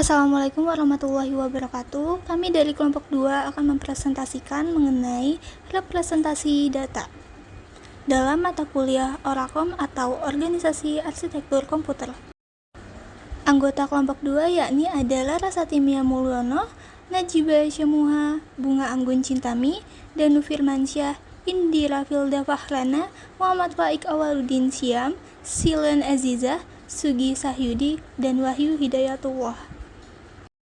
Assalamualaikum warahmatullahi wabarakatuh. Kami dari kelompok 2 akan mempresentasikan mengenai representasi data dalam mata kuliah Orakom atau Organisasi Arsitektur Komputer. Anggota kelompok 2 yakni adalah Rasati Mia Mulyono, Najibah Syamuha, Bunga Anggun Cintami, Danu Firmansyah, Indira Filda Fahrana, Muhammad Faik Awaludin Syam, Silen Azizah, Sugi Sahyudi, dan Wahyu Hidayatullah.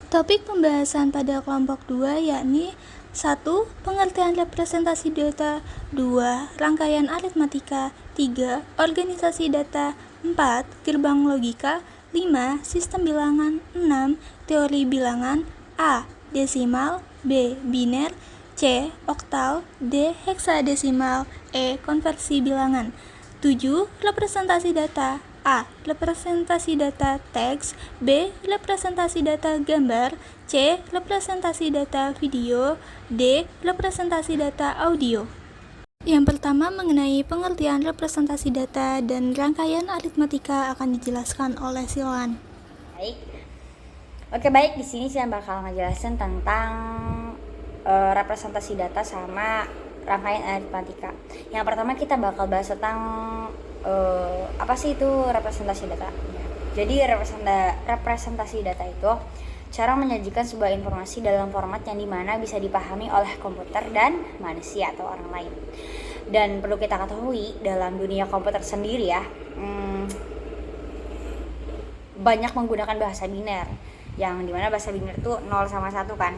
Topik pembahasan pada kelompok 2 yakni 1. Pengertian representasi data, 2. Rangkaian aritmatika, 3. Organisasi data, 4. Gerbang logika, 5. Sistem bilangan, 6. Teori bilangan, A. Desimal, B. Biner, C. Oktal, D. Heksadesimal, E. Konversi bilangan. 7. Representasi data, A. Representasi data teks, B. Representasi data gambar, C. Representasi data video, D. Representasi data audio. Yang pertama mengenai pengertian representasi data dan rangkaian aritmatika akan dijelaskan oleh Silan. Baik, di sini saya bakal ngejelasin tentang representasi data sama rangkaian aritmatika. Yang pertama kita bakal bahas tentang apa sih itu representasi data. Jadi representasi data itu cara menyajikan sebuah informasi dalam format yang dimana bisa dipahami oleh komputer dan manusia atau orang lain. Dan perlu kita ketahui dalam dunia komputer sendiri ya, banyak menggunakan bahasa biner, yang dimana bahasa biner itu 0 sama 1 kan.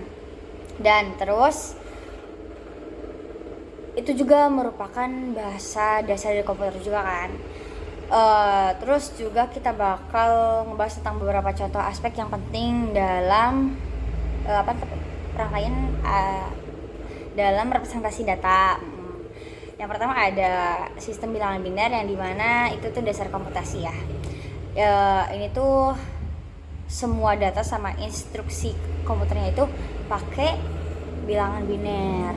Dan terus itu juga merupakan bahasa dasar dari komputer juga kan. Terus juga kita bakal ngebahas tentang beberapa contoh aspek yang penting dalam rangkaian dalam representasi data. Yang pertama ada sistem bilangan biner yang dimana itu tuh dasar komputasi ya. Ini tuh semua data sama instruksi komputernya itu pakai bilangan biner.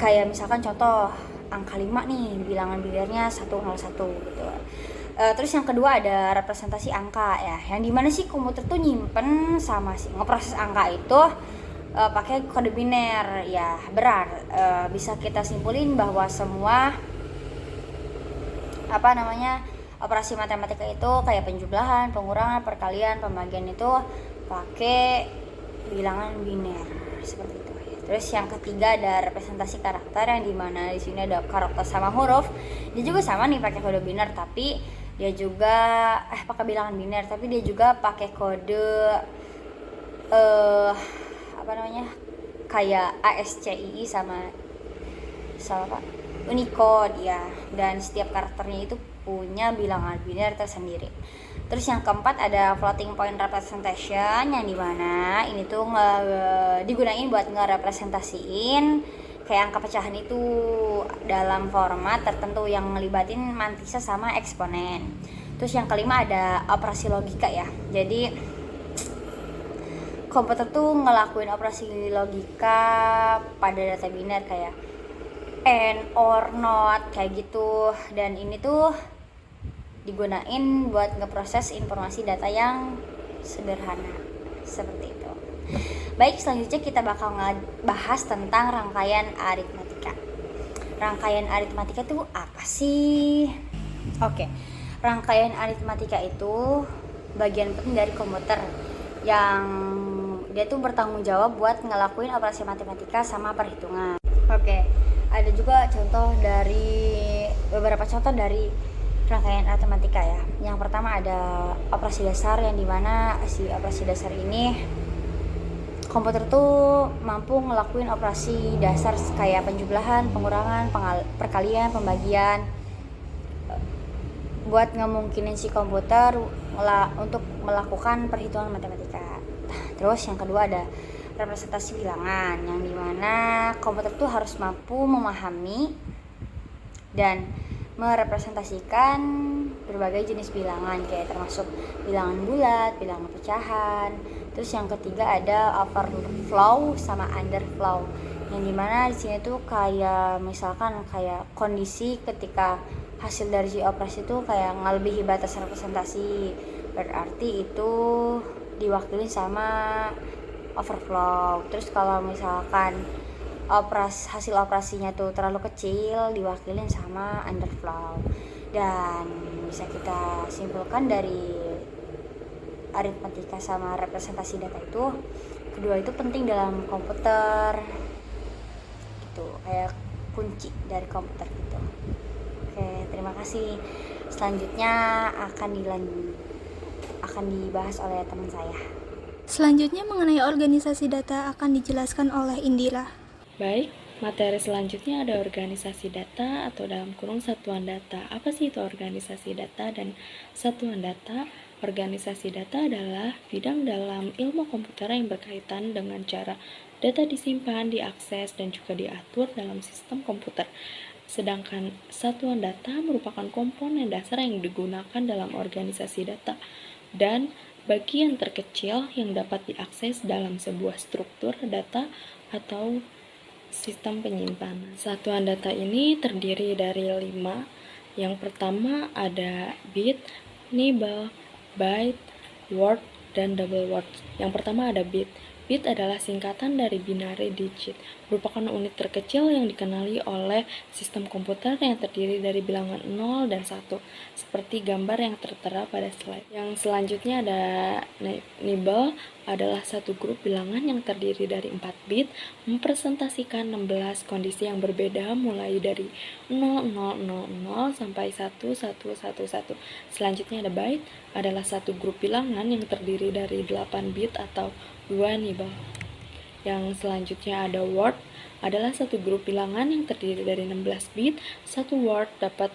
Kayak misalkan contoh angka 5 nih, bilangan binernya 101 gitu. Terus yang kedua ada representasi angka ya, yang dimana sih komputer tuh nyimpen sama sih ngeproses angka itu pakai kode biner ya. Bisa kita simpulin bahwa semua operasi matematika itu kayak penjumlahan, pengurangan, perkalian, pembagian itu pakai bilangan biner seperti itu. Terus yang ketiga ada representasi karakter, yang dimana di sini ada karakter sama huruf. Dia juga sama nih pakai kode biner, tapi dia juga pakai bilangan biner, tapi dia juga pakai kode kayak ASCII sama Unicode ya. Dan setiap karakternya itu punya bilangan biner tersendiri. Terus yang keempat ada floating point representation, yang dimana ini tuh digunain buat ngerepresentasiin kayak angka pecahan itu dalam format tertentu yang ngelibatin mantisa sama eksponen. Terus yang kelima ada operasi logika ya. Jadi komputer tuh ngelakuin operasi logika pada data biner kayak and or not kayak gitu. Dan ini tuh digunain buat ngeproses informasi data yang sederhana seperti itu. Baik, selanjutnya kita bakal ngebahas tentang rangkaian aritmatika. Rangkaian aritmatika itu apa sih? Oke, rangkaian aritmatika itu bagian penting dari komputer yang dia tuh bertanggung jawab buat ngelakuin operasi matematika sama perhitungan. Oke, ada juga beberapa contoh dari rangkaian aritmatika ya. Yang pertama ada operasi dasar, yang dimana si operasi dasar ini komputer tuh mampu ngelakuin operasi dasar kayak penjumlahan, pengurangan, perkalian, pembagian, buat ngemungkinin si komputer untuk melakukan perhitungan matematika. Terus yang kedua ada representasi bilangan, yang dimana komputer tuh harus mampu memahami dan merepresentasikan berbagai jenis bilangan kayak termasuk bilangan bulat, bilangan pecahan. Terus yang ketiga ada overflow sama underflow, yang dimana di sini tuh kayak misalkan kayak kondisi ketika hasil dari operasi itu kayak ngelebihi batas representasi, berarti itu diwakili sama overflow. Terus kalau misalkan hasil operasinya tuh terlalu kecil, diwakilin sama underflow. Dan bisa kita simpulkan dari aritmatika sama representasi data itu, kedua itu penting dalam komputer, gitu, kayak kunci dari komputer gitu. Oke, terima kasih. Selanjutnya akan dibahas oleh teman saya. Selanjutnya mengenai organisasi data akan dijelaskan oleh Indira. Baik, materi selanjutnya ada organisasi data atau dalam kurung satuan data. Apa sih itu organisasi data dan satuan data? Organisasi data adalah bidang dalam ilmu komputer yang berkaitan dengan cara data disimpan, diakses, dan juga diatur dalam sistem komputer. Sedangkan satuan data merupakan komponen dasar yang digunakan dalam organisasi data dan bagian terkecil yang dapat diakses dalam sebuah struktur data atau sistem penyimpanan. Satuan data ini terdiri dari 5. Yang pertama ada bit, nibble, byte, word, dan double word. Yang pertama ada bit. Bit adalah singkatan dari binary digit, merupakan unit terkecil yang dikenali oleh sistem komputer yang terdiri dari bilangan 0 dan 1, seperti gambar yang tertera pada slide. Yang selanjutnya ada nibble, adalah satu grup bilangan yang terdiri dari 4 bit, mempresentasikan 16 kondisi yang berbeda mulai dari 0000 sampai 1111. Selanjutnya ada byte, adalah satu grup bilangan yang terdiri dari 8 bit atau 2 nibble. Yang selanjutnya ada word, adalah satu grup bilangan yang terdiri dari 16 bit. Satu word dapat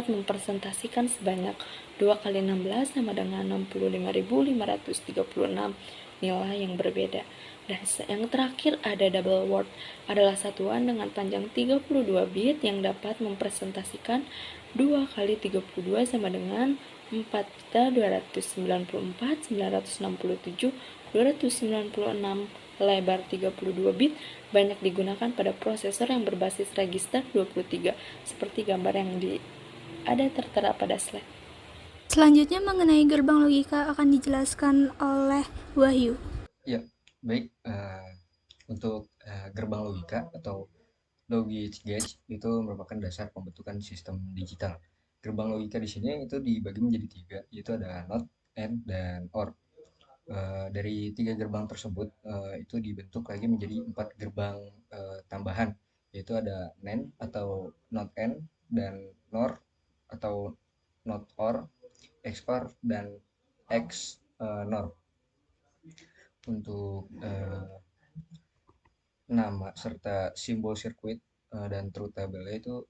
mempresentasikan sebanyak 2 kali 16 sama dengan 65.536 nilai yang berbeda. Dan yang terakhir ada double word, adalah satuan dengan panjang 32 bit yang dapat mempresentasikan 2 kali 32 sama dengan 4.294.967.296 lebar 32 bit, banyak digunakan pada prosesor yang berbasis register 23, seperti gambar yang ada tertera pada slide. Selanjutnya mengenai gerbang logika akan dijelaskan oleh Wahyu. Ya, baik. Untuk gerbang logika atau logic gate itu merupakan dasar pembentukan sistem digital. Gerbang logika di sini itu dibagi menjadi 3, yaitu ada NOT, AND, dan OR. Dari 3 gerbang tersebut itu dibentuk lagi menjadi 4 gerbang tambahan, yaitu ada NAND atau NOT AND, dan NOR atau NOT OR, XOR, dan XNOR. Untuk nama serta simbol sirkuit dan truth table itu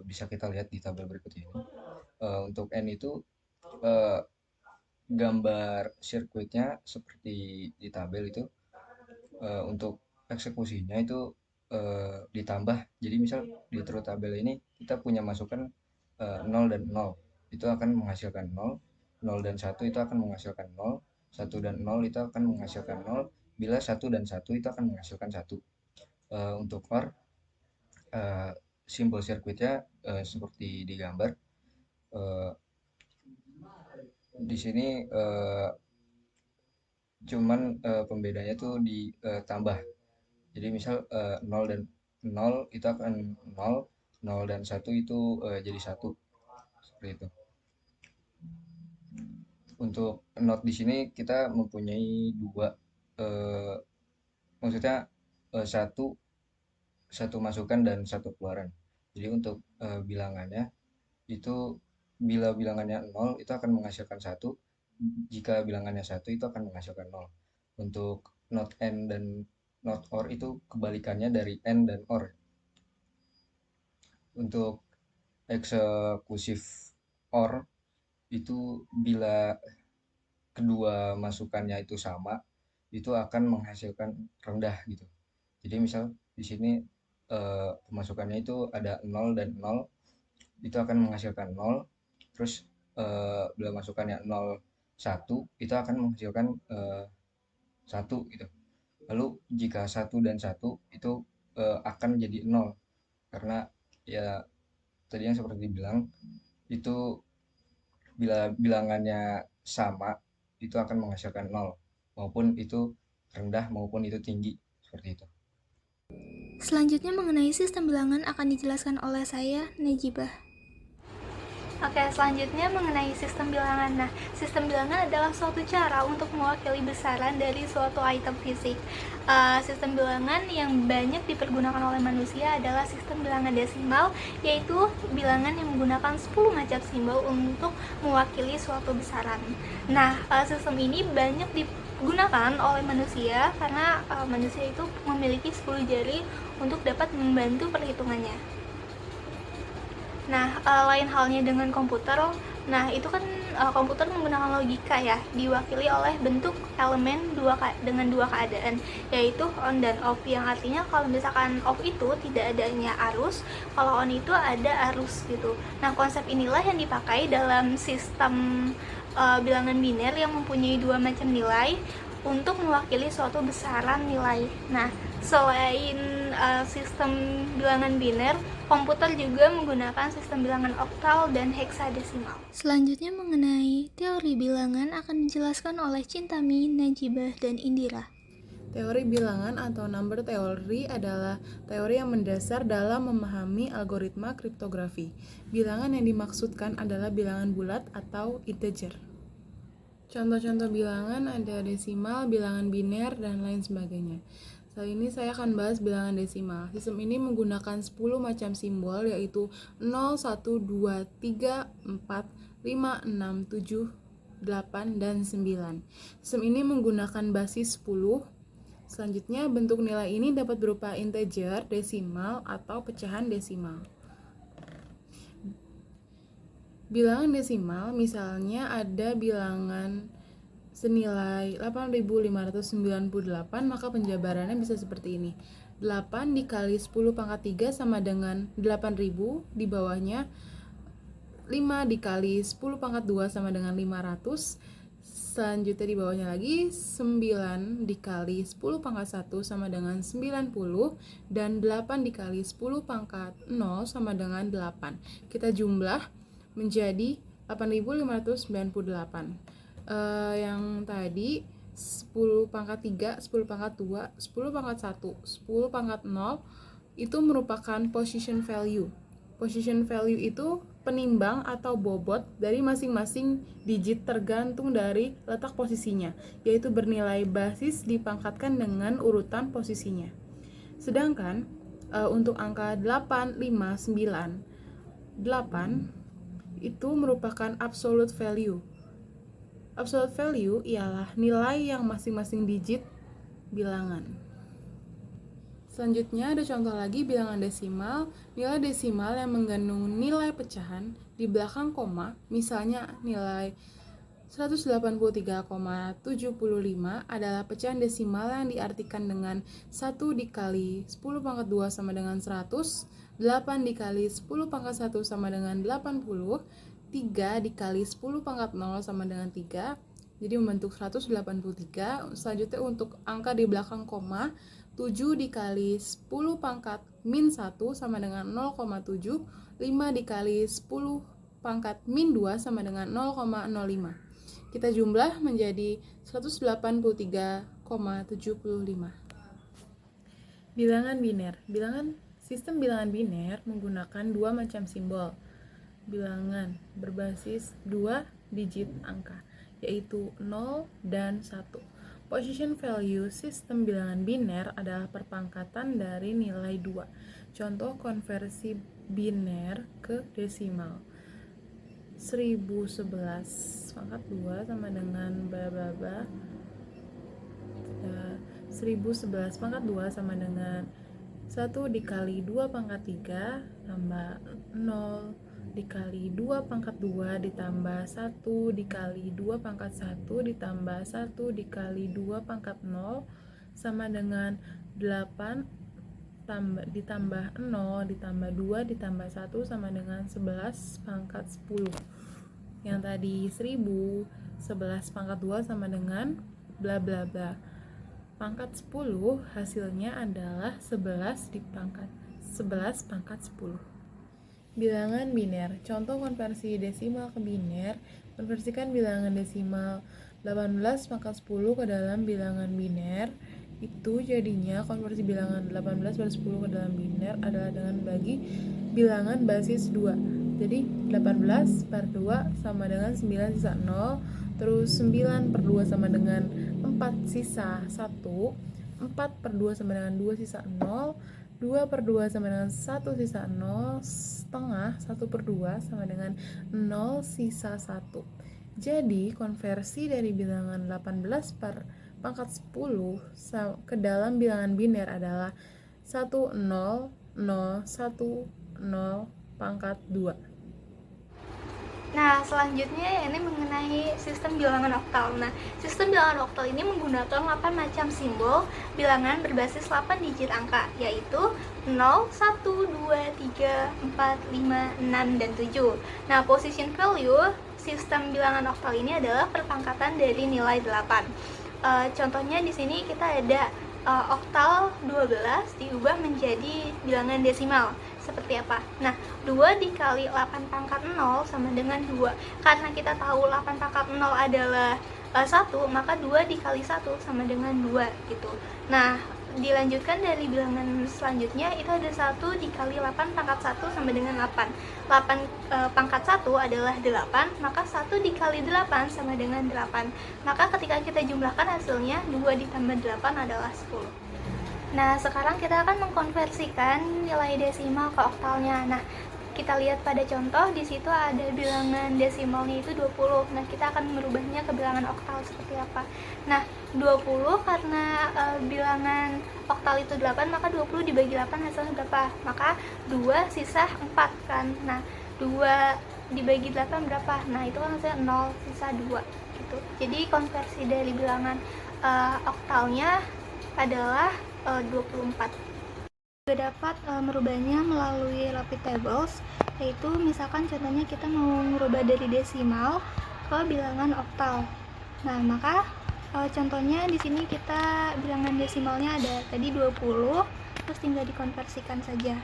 bisa kita lihat di tabel berikut ini. Untuk N itu gambar sirkuitnya seperti di tabel itu. Untuk eksekusinya itu ditambah. Jadi misal di truth table ini kita punya masukan 0 dan 0, itu akan menghasilkan 0. 0 dan 1 itu akan menghasilkan 0. 1 dan 0 itu akan menghasilkan 0. Bila 1 dan 1 itu akan menghasilkan 1. Untuk OR, simbol sirkuitnya seperti di gambar. Di sini cuman pembedanya tuh ditambah. Jadi misal 0 dan 0 itu akan 0, 0 dan 1 itu jadi 1. Seperti itu. Untuk not di sini kita mempunyai 2, maksudnya satu masukan dan satu keluaran. Jadi untuk bilangannya itu, bila bilangannya 0 itu akan menghasilkan 1, jika bilangannya 1 itu akan menghasilkan 0. Untuk not AND dan not OR itu kebalikannya dari AND dan OR. Untuk ekseklusif OR itu bila kedua masukannya itu sama, itu akan menghasilkan rendah gitu. Jadi misal di sini pemasukannya itu ada 0 dan 0, itu akan menghasilkan 0. Terus bila masukannya 0, 1 itu akan menghasilkan 1 gitu. Lalu jika 1 dan 1 itu akan jadi 0, karena ya tadi yang seperti bilang itu bila bilangannya sama itu akan menghasilkan 0, maupun itu rendah maupun itu tinggi, seperti itu. Selanjutnya mengenai sistem bilangan akan dijelaskan oleh saya, Najibah. Oke, selanjutnya mengenai sistem bilangan. Nah, sistem bilangan adalah suatu cara untuk mewakili besaran dari suatu item fisik. Sistem bilangan yang banyak dipergunakan oleh manusia adalah sistem bilangan desimal, yaitu bilangan yang menggunakan 10 macam simbol untuk mewakili suatu besaran. Nah, sistem ini banyak digunakan oleh manusia karena manusia itu memiliki 10 jari untuk dapat membantu perhitungannya. Nah, lain halnya dengan komputer. Nah, itu kan komputer menggunakan logika ya, diwakili oleh bentuk elemen dengan dua keadaan, yaitu on dan off, yang artinya kalau misalkan off itu tidak adanya arus, kalau on itu ada arus gitu. Nah, konsep inilah yang dipakai dalam sistem bilangan biner yang mempunyai dua macam nilai untuk mewakili suatu besaran nilai. Nah, selain sistem bilangan biner, komputer juga menggunakan sistem bilangan oktal dan heksadesimal. Selanjutnya mengenai teori bilangan akan dijelaskan oleh Cintami, Najibah, dan Indira. Teori bilangan atau number theory adalah teori yang mendasar dalam memahami algoritma kriptografi. Bilangan yang dimaksudkan adalah bilangan bulat atau integer. Contoh-contoh bilangan ada desimal, bilangan biner, dan lain sebagainya. Kali ini saya akan bahas bilangan desimal. Sistem ini menggunakan 10 macam simbol, yaitu 0, 1, 2, 3, 4, 5, 6, 7, 8, dan 9. Sistem ini menggunakan basis 10. Selanjutnya, bentuk nilai ini dapat berupa integer, desimal, atau pecahan desimal. Bilangan desimal, misalnya ada bilangan senilai 8.598, maka penjabarannya bisa seperti ini. 8 dikali 10 pangkat 3 sama dengan 8.000, di bawahnya 5 dikali 10 pangkat 2 sama dengan 500. Selanjutnya di bawahnya lagi 9 dikali 10 pangkat 1 sama dengan 90, dan 8 dikali 10 pangkat 0 sama dengan 8. Kita jumlah menjadi 8.598. Yang tadi 10 pangkat 3, 10 pangkat 2, 10 pangkat 1, 10 pangkat 0 itu merupakan position value. Position value itu penimbang atau bobot dari masing-masing digit tergantung dari letak posisinya, yaitu bernilai basis dipangkatkan dengan urutan posisinya. Sedangkan untuk angka 8, 5, 9, 8 itu merupakan absolute value. Absolute value ialah nilai yang masing-masing digit bilangan. Selanjutnya ada contoh lagi bilangan desimal. Nilai desimal yang mengandung nilai pecahan di belakang koma, misalnya nilai 183,75 adalah pecahan desimal yang diartikan dengan 1 dikali 10 pangkat 2 sama dengan 100, 8 dikali 10 pangkat 1 sama dengan 80, 3 dikali 10 pangkat 0 sama dengan 3, jadi membentuk 183. Selanjutnya untuk angka di belakang koma, 7 dikali 10 pangkat min 1 sama dengan 0,7, 5 dikali 10 pangkat min 2 sama dengan 0,05. Kita jumlah menjadi 183,75. Bilangan biner. Sistem bilangan biner menggunakan dua macam simbol. Bilangan berbasis 2 digit angka, yaitu 0 dan 1. Position value sistem bilangan biner adalah perpangkatan dari nilai 2. Contoh konversi biner ke desimal. 1011 pangkat 2 sama dengan bla bla bla. 1011 pangkat 2 sama dengan 1 dikali 2 pangkat 3 tambah 0 dikali 2 pangkat 2 ditambah 1 dikali 2 pangkat 1 ditambah 1 dikali 2 pangkat 0 sama dengan 8 ditambah 0 ditambah 2 ditambah 1 sama dengan 11 pangkat 10. Yang tadi 1011 pangkat 2 sama dengan bla bla bla. Pangkat 10 hasilnya adalah 11 pangkat 10. Bilangan biner. Contoh konversi desimal ke biner. Konversikan bilangan desimal 18 pangkat 10 ke dalam bilangan biner, itu jadinya konversi bilangan 18 per 10 ke dalam biner adalah dengan bagi bilangan basis 2. Jadi 18 per 2 sama dengan 9 sisa 0, terus 9 per 2 sama dengan 4 sisa 1, 4 per 2 sama dengan 2 sisa 0, 2 per 2 sama dengan 1 sisa 0, setengah 1 per 2 sama dengan 0 sisa 1. Jadi konversi dari bilangan 18 per pangkat 10 ke dalam bilangan biner adalah 1, 0, 0, 1, 0 pangkat 2. Nah, selanjutnya ini mengenai sistem bilangan oktal. Nah, sistem bilangan oktal ini menggunakan 8 macam simbol bilangan berbasis 8 digit angka, yaitu 0, 1, 2, 3, 4, 5, 6, dan 7. Nah, position value sistem bilangan oktal ini adalah perpangkatan dari nilai 8. Contohnya di sini kita ada oktal 12 diubah menjadi bilangan desimal. Seperti apa? Nah, 2 dikali 8 pangkat 0 sama dengan 2. Karena kita tahu 8 pangkat 0 adalah 1, maka 2 dikali 1 sama dengan 2 gitu. Nah, dilanjutkan dari bilangan selanjutnya, itu ada 1 dikali 8 pangkat 1 sama dengan 8. 8 pangkat 1 adalah 8, maka 1 dikali 8 sama dengan 8. Maka ketika kita jumlahkan hasilnya, 2 ditambah 8 adalah 10. Nah, sekarang kita akan mengkonversikan nilai desimal ke oktalnya. Nah, kita lihat pada contoh, di situ ada bilangan desimalnya itu 20. Nah, kita akan merubahnya ke bilangan oktal seperti apa. Nah, 20 karena bilangan oktal itu 8, maka 20 dibagi 8 hasilnya berapa? Maka 2 sisa 4 kan. Nah, 2 dibagi 8 berapa? Nah, itu kan hasilnya 0 sisa 2 gitu. Jadi konversi dari bilangan oktalnya adalah 24. Juga dapat merubahnya melalui rapid tables, yaitu misalkan contohnya kita mau merubah dari desimal ke bilangan oktal. Nah, maka contohnya di sini kita bilangan desimalnya ada tadi 20, terus tinggal dikonversikan saja.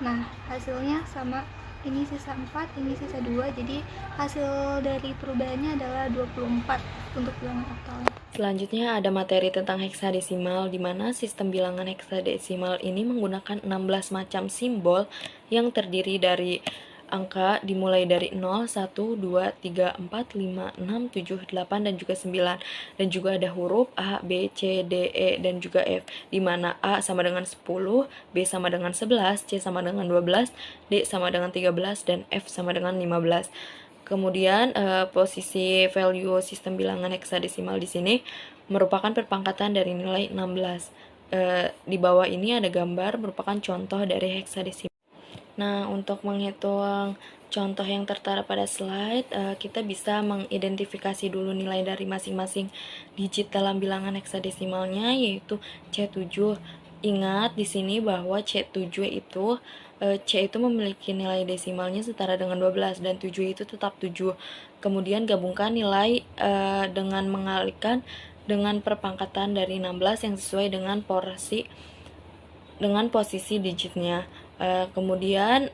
Nah, hasilnya sama, ini sisa 4, ini sisa 2, jadi hasil dari perubahannya adalah 24 untuk bilangan oktalnya. Selanjutnya ada materi tentang heksadesimal, di mana sistem bilangan heksadesimal ini menggunakan 16 macam simbol yang terdiri dari angka dimulai dari 0, 1, 2, 3, 4, 5, 6, 7, 8, dan juga 9. Dan juga ada huruf A, B, C, D, E, dan juga F, di mana A sama dengan 10, B sama dengan 11, C sama dengan 12, D sama dengan 13, dan F sama dengan 15. Kemudian posisi value sistem bilangan heksadesimal di sini merupakan perpangkatan dari nilai 16. Di bawah ini ada gambar merupakan contoh dari heksadesimal. Nah, untuk menghitung contoh yang tertera pada slide, kita bisa mengidentifikasi dulu nilai dari masing-masing digit dalam bilangan heksadesimalnya, yaitu C7. Ingat di sini bahwa C7 itu C itu memiliki nilai desimalnya setara dengan 12 dan 7 itu tetap 7. Kemudian gabungkan nilai dengan mengalihkan dengan perpangkatan dari 16 yang sesuai dengan posisi digitnya. Kemudian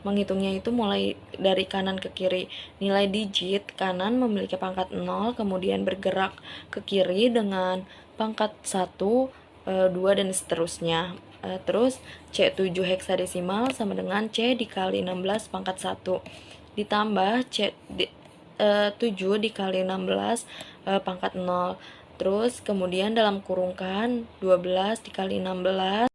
menghitungnya itu mulai dari kanan ke kiri. Nilai digit kanan memiliki pangkat 0, kemudian bergerak ke kiri dengan pangkat 1, 2, dan seterusnya. Terus C7 heksadesimal sama dengan C dikali 16 pangkat 1 ditambah C7 dikali 16 pangkat 0. Terus kemudian dalam kurungkan 12 dikali 16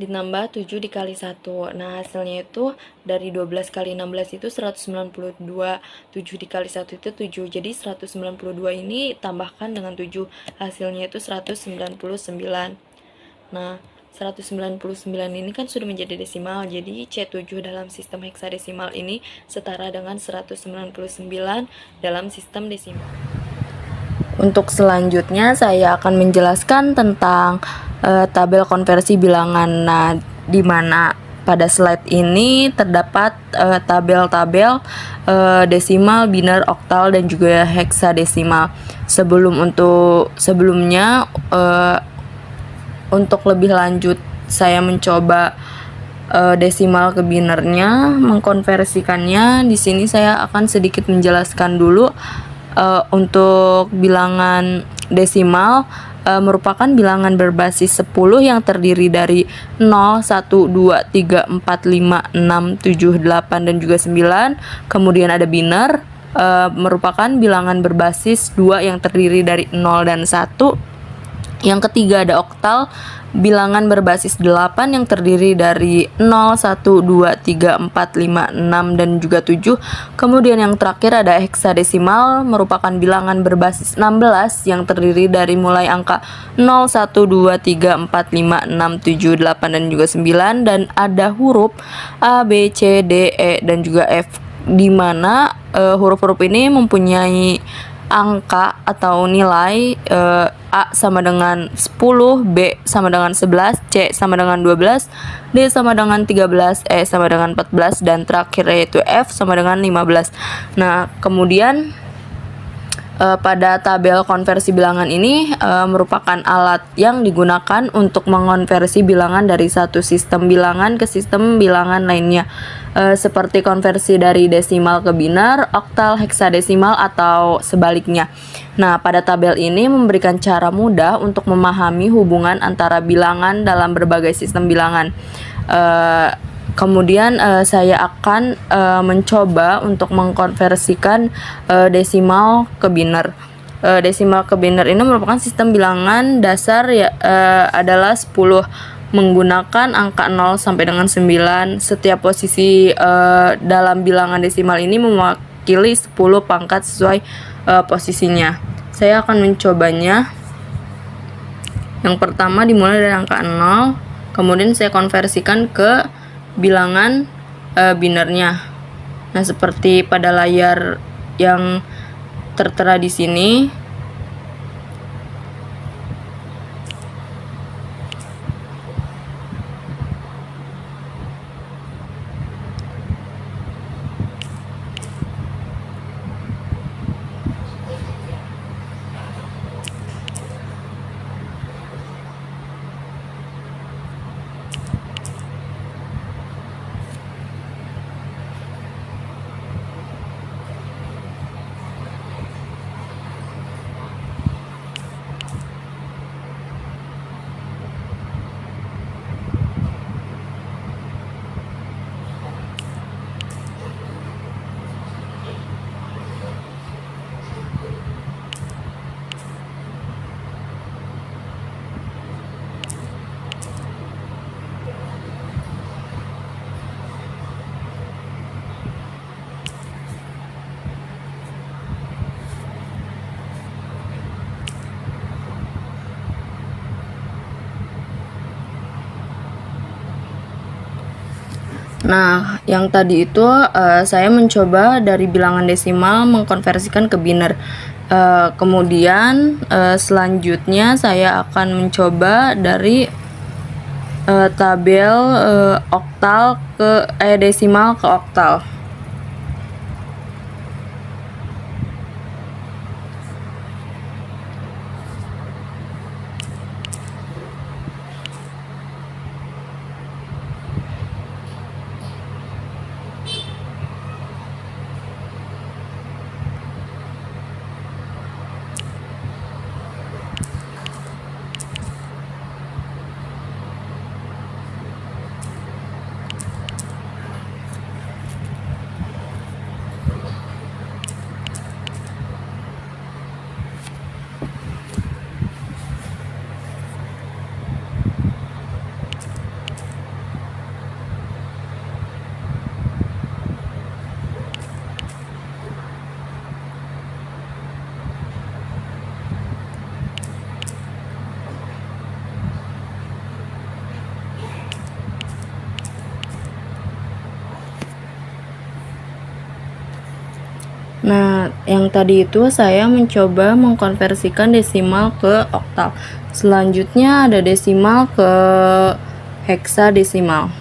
ditambah 7 dikali 1. Nah, hasilnya itu dari 12 kali 16 itu 192. 7 dikali 1 itu 7. Jadi 192 ini tambahkan dengan 7. Hasilnya itu 199. Nah, 199 ini kan sudah menjadi desimal. Jadi C7 dalam sistem heksadesimal ini setara dengan 199 dalam sistem desimal. Untuk selanjutnya saya akan menjelaskan tentang tabel konversi bilangan. Nah, di mana pada slide ini terdapat tabel-tabel desimal, biner, oktal, dan juga heksadesimal. Sebelumnya untuk lebih lanjut saya mencoba desimal ke binernya, mengkonversikannya. Di sini saya akan sedikit menjelaskan dulu Untuk bilangan desimal merupakan bilangan berbasis 10 yang terdiri dari 0, 1, 2, 3, 4, 5, 6, 7, 8, dan juga 9. Kemudian ada biner, merupakan bilangan berbasis 2 yang terdiri dari 0 dan 1. Yang ketiga ada oktal, bilangan berbasis 8 yang terdiri dari 0, 1, 2, 3, 4, 5, 6, dan juga 7. Kemudian yang terakhir ada heksadesimal, merupakan bilangan berbasis 16 yang terdiri dari mulai angka 0, 1, 2, 3, 4, 5, 6, 7, 8, dan juga 9. Dan ada huruf A, B, C, D, E, dan juga F, di mana huruf-huruf ini mempunyai angka atau nilai A sama dengan 10, B sama dengan 11, C sama dengan 12, D sama dengan 13, E sama dengan 14, dan terakhir yaitu F sama dengan 15. Nah, kemudian pada tabel konversi bilangan ini merupakan alat yang digunakan untuk mengonversi bilangan dari satu sistem bilangan ke sistem bilangan lainnya, seperti konversi dari desimal ke biner, oktal, heksadesimal, atau sebaliknya. Nah, pada tabel ini memberikan cara mudah untuk memahami hubungan antara bilangan dalam berbagai sistem bilangan. Kemudian saya akan mencoba untuk mengkonversikan desimal ke biner. Desimal ke biner ini merupakan sistem bilangan dasar adalah 10 menggunakan angka 0 sampai dengan 9. Setiap posisi dalam bilangan desimal ini mewakili 10 pangkat sesuai posisinya. Saya akan mencobanya. Yang pertama dimulai dari angka 0, kemudian saya konversikan ke bilangan binernya. Nah, seperti pada layar yang tertera di sini. Nah, yang tadi itu saya mencoba dari bilangan desimal mengkonversikan ke biner. Kemudian selanjutnya saya akan mencoba dari tabel oktal ke desimal ke oktal. Nah, yang tadi itu saya mencoba mengkonversikan desimal ke oktal. Selanjutnya ada desimal ke heksadesimal.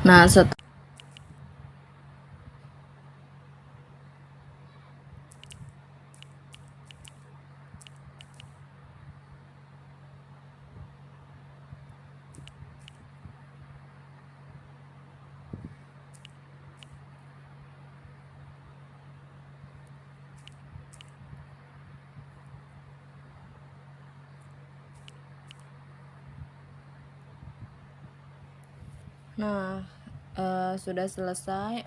Nah, set Nah, sudah selesai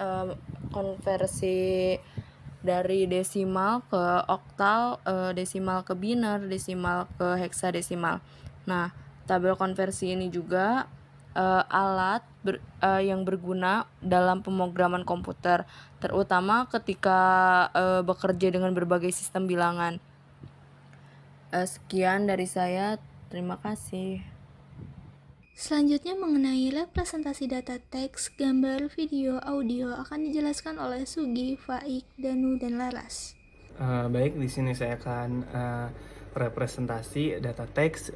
konversi dari desimal ke oktal, desimal ke biner, desimal ke heksadesimal. Nah, tabel konversi ini juga alat yang berguna dalam pemrograman komputer, terutama ketika bekerja dengan berbagai sistem bilangan. Sekian dari saya, terima kasih. Selanjutnya mengenai representasi data teks, gambar, video, audio akan dijelaskan oleh Sugi, Faik, Danu, dan Laras. Baik, di sini saya akan representasi data teks.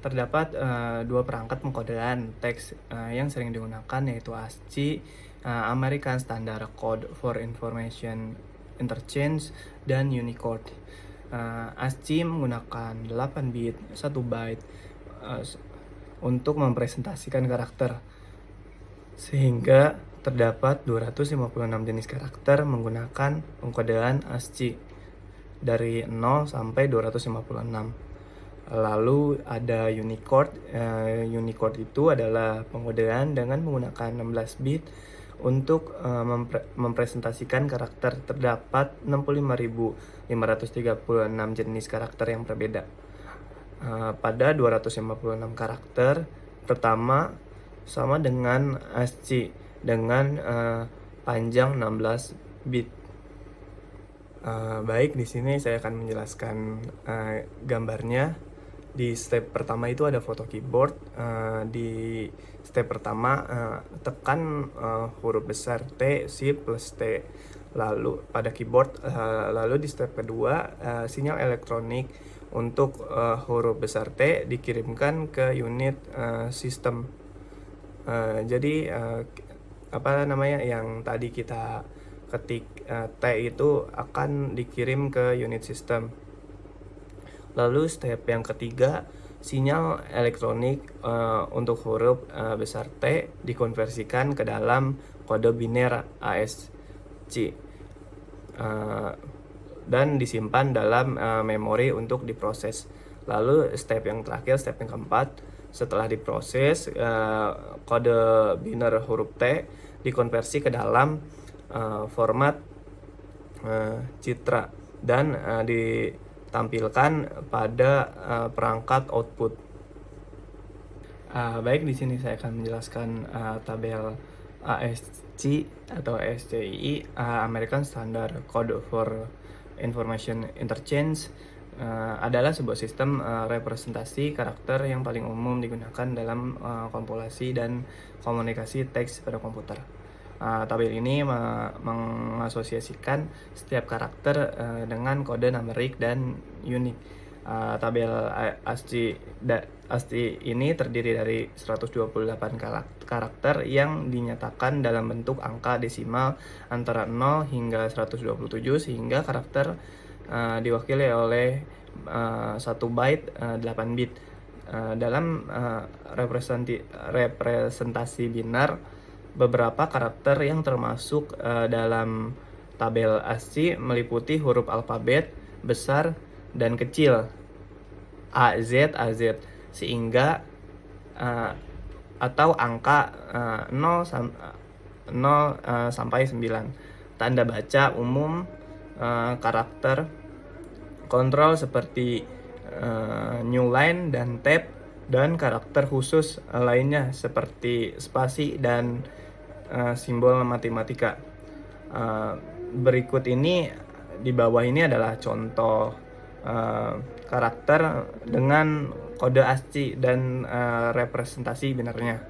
Terdapat dua perangkat pengkodean teks yang sering digunakan, yaitu ASCII, American Standard Code for Information Interchange, dan Unicode. ASCII menggunakan 8 bit, 1 byte untuk mempresentasikan karakter, sehingga terdapat 256 jenis karakter menggunakan pengkodean ASCII dari 0 sampai 256. Lalu ada Unicode. Unicode itu adalah pengkodean dengan menggunakan 16 bit untuk mempresentasikan karakter. Terdapat 65.536 jenis karakter yang berbeda. Pada 256 karakter pertama sama dengan ASCII dengan panjang 16 bit. Baik, di sini saya akan menjelaskan gambarnya. Di step pertama itu ada foto keyboard. Di step pertama tekan huruf besar T, Shift plus T. Lalu pada keyboard, lalu di step kedua sinyal elektronik untuk huruf besar T dikirimkan ke unit sistem. Jadi yang tadi kita ketik T itu akan dikirim ke unit sistem. Lalu step yang ketiga, sinyal elektronik untuk huruf besar T dikonversikan ke dalam kode biner ASCII dan disimpan dalam memori untuk diproses. Lalu step yang terakhir, step yang keempat, setelah diproses kode biner huruf T dikonversi ke dalam format citra dan ditampilkan pada perangkat output. Baik, di sini saya akan menjelaskan tabel ASCII atau ASCII, American Standard Code for Information Interchange, adalah sebuah sistem representasi karakter yang paling umum digunakan dalam kompilasi dan komunikasi teks pada komputer. Tabel ini mengasosiasikan setiap karakter dengan kode numerik dan unik. Tabel ASCII ini terdiri dari 128 karakter yang dinyatakan dalam bentuk angka desimal antara 0 hingga 127, sehingga karakter diwakili oleh 1 byte 8 bit. Dalam representasi biner, beberapa karakter yang termasuk dalam tabel ASCII meliputi huruf alfabet besar dan kecil AZ, sehingga atau angka 0 sampai 9. Tanda baca umum karakter kontrol seperti new line dan tab, dan karakter khusus lainnya seperti spasi dan simbol matematika. Berikut ini, di bawah ini adalah contoh karakter dengan kode ASCII dan representasi binernya.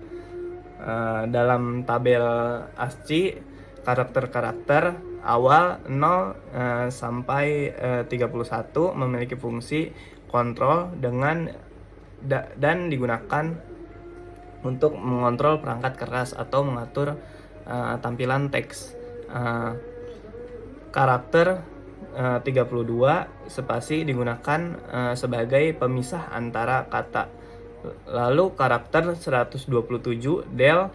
Dalam tabel ASCII, karakter-karakter awal 0 sampai 31 memiliki fungsi kontrol dan digunakan untuk mengontrol perangkat keras atau mengatur tampilan teks. Karakter 32 spasi digunakan sebagai pemisah antara kata. Lalu karakter 127 del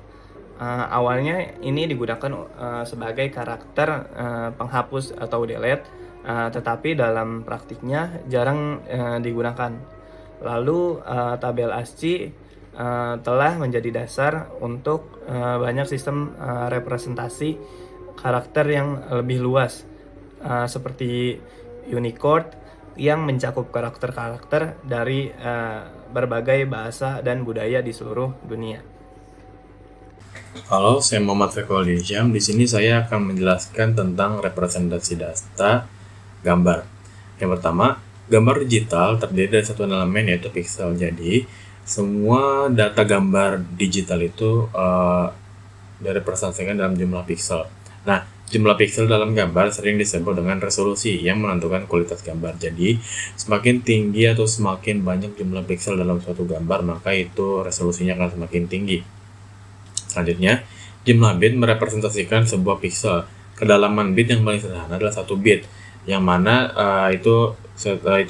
awalnya ini digunakan sebagai karakter penghapus atau delete, tetapi dalam praktiknya jarang digunakan. Lalu tabel ASCII telah menjadi dasar untuk banyak sistem representasi karakter yang lebih luas, seperti Unicode yang mencakup karakter-karakter dari berbagai bahasa dan budaya di seluruh dunia. Halo, saya Muhammad Fekoli Hisham. Di sini saya akan menjelaskan tentang representasi data gambar. Yang pertama, gambar digital terdiri dari satu elemen yaitu pixel. Jadi, semua data gambar digital itu direpresentasikan dalam jumlah pixel. Nah, jumlah pixel dalam gambar sering disebut dengan resolusi yang menentukan kualitas gambar. Jadi, semakin tinggi atau semakin banyak jumlah pixel dalam suatu gambar, maka itu resolusinya akan semakin tinggi. Selanjutnya, jumlah bit merepresentasikan sebuah pixel. Kedalaman bit yang paling sederhana adalah 1 bit, yang mana itu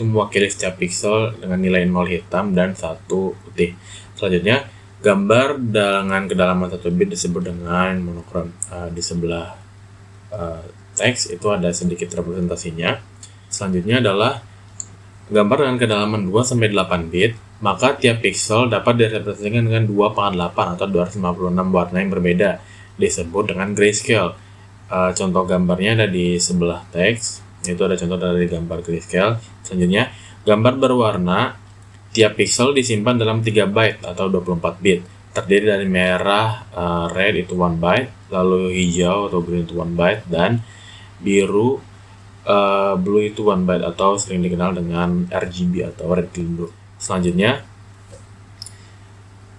mewakili setiap pixel dengan nilai 0 hitam dan 1 putih. Selanjutnya, gambar dengan kedalaman 1 bit disebut dengan monokrom. Di sebelah teks itu ada sedikit representasinya. Selanjutnya adalah gambar dengan kedalaman 2-8 bit, maka tiap pixel dapat direpresentasikan dengan 2/8 atau 256 warna yang berbeda, disebut dengan grayscale. Contoh gambarnya ada di sebelah teks, itu ada contoh dari gambar grayscale. Selanjutnya, gambar berwarna, tiap pixel disimpan dalam 3 byte atau 24 bit, terdiri dari merah, red itu 1 byte, lalu hijau atau green itu 1 byte, dan biru, blue itu 1 byte atau sering dikenal dengan RGB atau red green blue. Selanjutnya,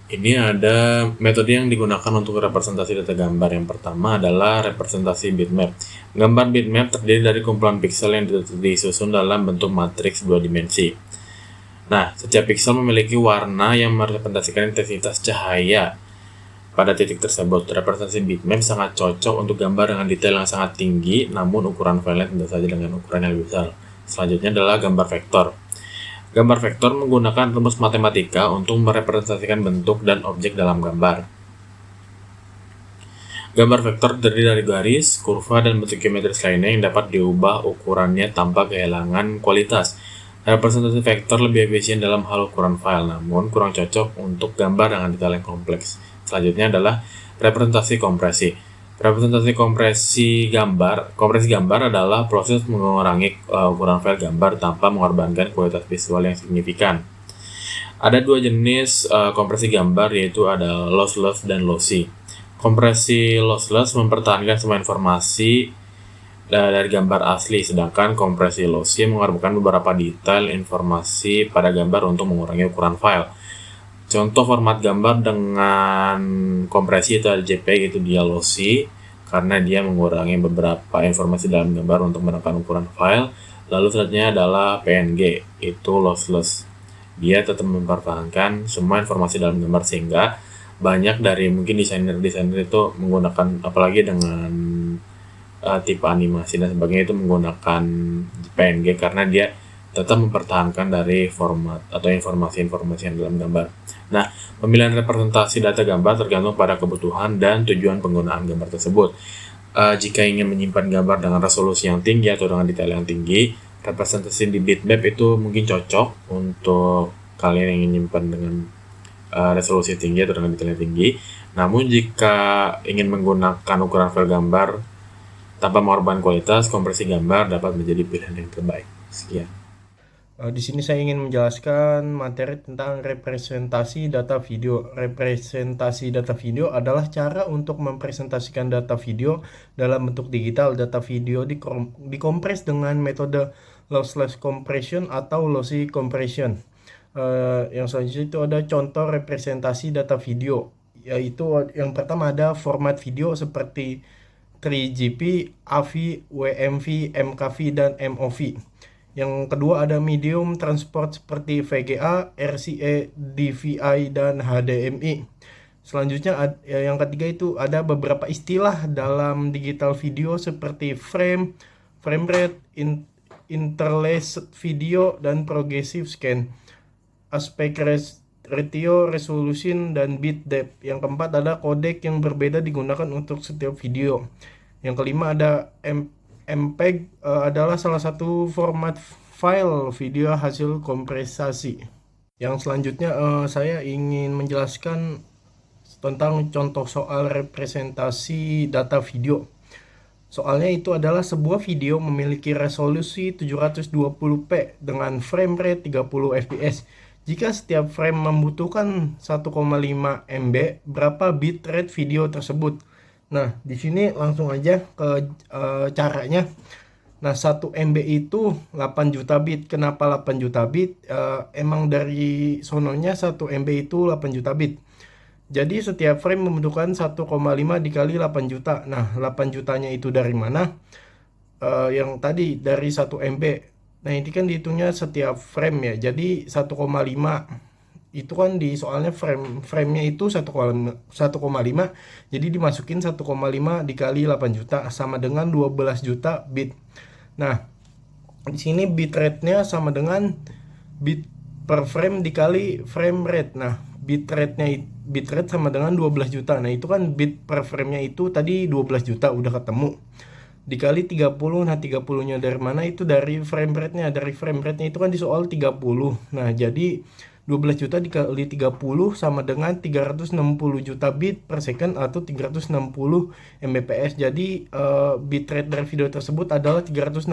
ini ada metode yang digunakan untuk representasi data gambar. Yang pertama adalah representasi bitmap. Gambar bitmap terdiri dari kumpulan pixel yang disusun dalam bentuk matriks 2 dimensi. Nah, setiap pixel memiliki warna yang merepresentasikan intensitas cahaya pada titik tersebut. Representasi bitmap sangat cocok untuk gambar dengan detail yang sangat tinggi, namun ukuran filenya tentu saja dengan ukuran yang lebih besar. Selanjutnya adalah gambar vektor. Gambar vektor menggunakan rumus matematika untuk merepresentasikan bentuk dan objek dalam gambar. Gambar vektor terdiri dari garis, kurva, dan bentuk geometris lainnya yang dapat diubah ukurannya tanpa kehilangan kualitas. Representasi vektor lebih efisien dalam hal ukuran file, namun kurang cocok untuk gambar dengan detail yang kompleks. Selanjutnya adalah representasi kompresi. Kompresi gambar adalah proses mengurangi ukuran file gambar tanpa mengorbankan kualitas visual yang signifikan. Ada 2 jenis kompresi gambar, yaitu ada lossless dan lossy. Kompresi lossless mempertahankan semua informasi dari gambar asli, sedangkan kompresi lossy mengorbankan beberapa detail informasi pada gambar untuk mengurangi ukuran file. Contoh format gambar dengan kompresi itu ada JPEG, itu dia lossy karena dia mengurangi beberapa informasi dalam gambar untuk menekan ukuran file. Lalu selanjutnya adalah PNG, itu lossless. Dia tetap mempertahankan semua informasi dalam gambar, sehingga banyak dari mungkin desainer itu menggunakan, apalagi dengan tipe animasi dan sebagainya, itu menggunakan PNG karena dia tetap mempertahankan dari format atau informasi-informasi yang dalam gambar. Nah, pemilihan representasi data gambar tergantung pada kebutuhan dan tujuan penggunaan gambar tersebut. Jika ingin menyimpan gambar dengan resolusi yang tinggi atau dengan detail yang tinggi, representasi di bitmap itu mungkin cocok untuk kalian yang ingin menyimpan dengan resolusi tinggi atau dengan detail yang tinggi. Namun jika ingin menggunakan ukuran file gambar tanpa mengorbankan kualitas, kompresi gambar dapat menjadi pilihan yang terbaik. Sekian. Di sini saya ingin menjelaskan materi tentang representasi data video. Representasi data video adalah cara untuk mempresentasikan data video dalam bentuk digital. Data video dikompres dengan metode lossless compression atau lossy compression. Yang selanjutnya itu ada contoh representasi data video, yaitu yang pertama ada format video seperti 3GP, AVI, WMV, MKV, dan MOV. Yang kedua ada medium transport seperti VGA, RCA, DVI, dan HDMI. Selanjutnya yang ketiga itu ada beberapa istilah dalam digital video seperti frame rate, interlaced video, dan progressive scan, aspect ratio, resolution, dan bit depth. Yang keempat ada kodek yang berbeda digunakan untuk setiap video. Yang kelima ada MPEG, adalah salah satu format file video hasil kompresasi. Yang selanjutnya saya ingin menjelaskan tentang contoh soal representasi data video. Soalnya itu adalah sebuah video memiliki resolusi 720p dengan frame rate 30 fps. Jika setiap frame membutuhkan 1,5 MB, berapa bitrate video tersebut? Nah, di sini langsung aja ke caranya. Nah, 1 MB itu 8 juta bit. Kenapa 8 juta bit? Emang dari sononya 1 MB itu 8 juta bit. Jadi setiap frame membutuhkan 1,5 dikali 8 juta. Nah, 8 jutanya itu dari mana? Yang tadi dari 1 MB. Nah, ini kan dihitungnya setiap frame ya. Jadi 1,5 itu kan di soalnya framenya itu 1,5. Jadi dimasukin 1,5 dikali 8 juta sama dengan 12 juta bit. Nah, di sini bitrate-nya sama dengan bit per frame dikali frame rate. Nah, bitrate sama dengan 12 juta. Nah, itu kan bit per frame-nya itu tadi 12 juta udah ketemu. Dikali 30. Nah, 30-nya dari mana? Itu dari frame rate-nya. Dari frame rate-nya itu kan di soal 30. Nah, jadi 12 juta dikali 30 sama dengan 360 juta bit per second atau 360 Mbps. Jadi bitrate dari video tersebut adalah 360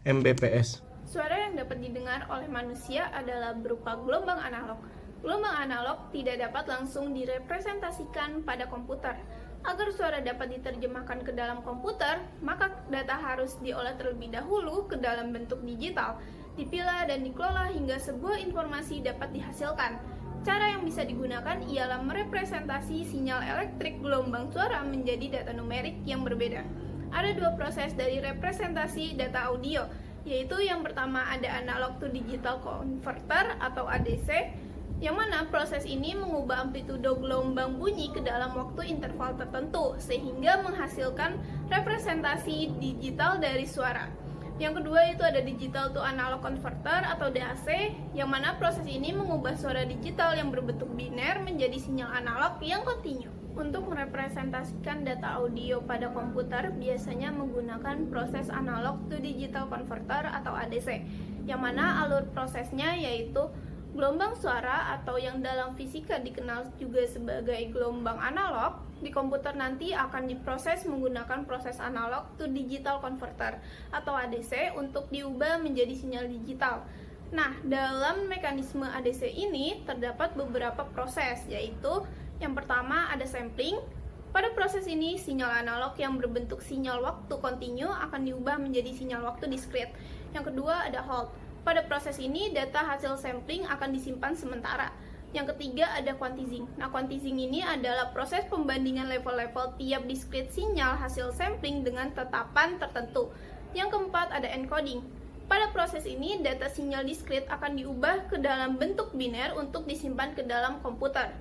Mbps. Suara yang dapat didengar oleh manusia adalah berupa gelombang analog. Gelombang analog tidak dapat langsung direpresentasikan pada komputer. Agar suara dapat diterjemahkan ke dalam komputer, maka data harus diolah terlebih dahulu ke dalam bentuk digital, dipilah dan dikelola hingga sebuah informasi dapat dihasilkan. Cara yang bisa digunakan ialah merepresentasi sinyal elektrik gelombang suara menjadi data numerik yang berbeda. Ada dua proses dari representasi data audio, yaitu yang pertama ada analog to digital converter atau ADC, yang mana proses ini mengubah amplitudo gelombang bunyi ke dalam waktu interval tertentu sehingga menghasilkan representasi digital dari suara. Yang kedua itu ada digital to analog converter atau DAC, yang mana proses ini mengubah suara digital yang berbentuk biner menjadi sinyal analog yang kontinu. Untuk merepresentasikan data audio pada komputer biasanya menggunakan proses analog to digital converter atau ADC, yang mana alur prosesnya yaitu gelombang suara atau yang dalam fisika dikenal juga sebagai gelombang analog di komputer nanti akan diproses menggunakan proses analog to digital converter atau ADC untuk diubah menjadi sinyal digital. Nah, dalam mekanisme ADC ini terdapat beberapa proses, yaitu yang pertama ada sampling. Pada proses ini, sinyal analog yang berbentuk sinyal waktu kontinu akan diubah menjadi sinyal waktu diskrit. Yang kedua ada hold. Pada proses ini, data hasil sampling akan disimpan sementara. Yang ketiga ada quantizing. Nah, quantizing ini adalah proses pembandingan level-level tiap discrete sinyal hasil sampling dengan tetapan tertentu. Yang keempat ada encoding. Pada proses ini, data sinyal discrete akan diubah ke dalam bentuk biner untuk disimpan ke dalam komputer.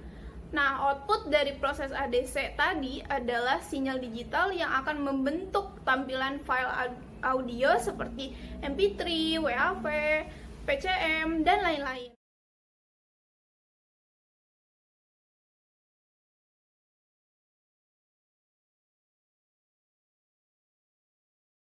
Nah, output dari proses ADC tadi adalah sinyal digital yang akan membentuk tampilan file audio seperti MP3, WAV, PCM, dan lain-lain.